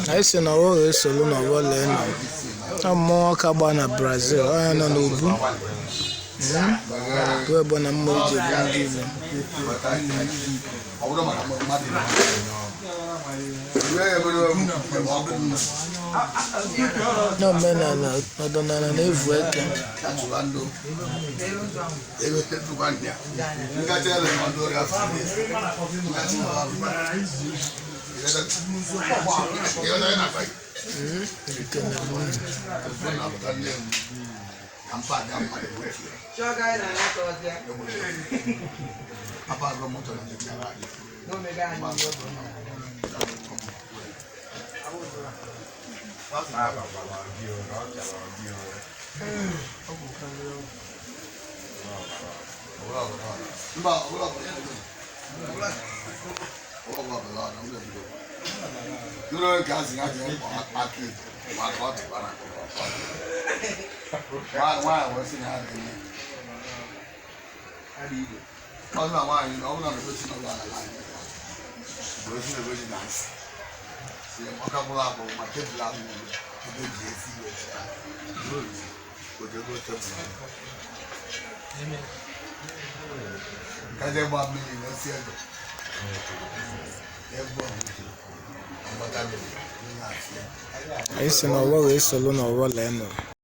I say na wo solo na wo le na mo ka gba na Brazil anya na n'obu we bo na mo je ndi ile no mena na dona na evu eke You know, guys, you have to market. Why was it happening? Why, you know, I'm not a person of our life. Person of really nice. See, I'm a couple of my kids love me. I did GC with you. But you go to me. Because they want me in the theater. I say na wo solo na wo le no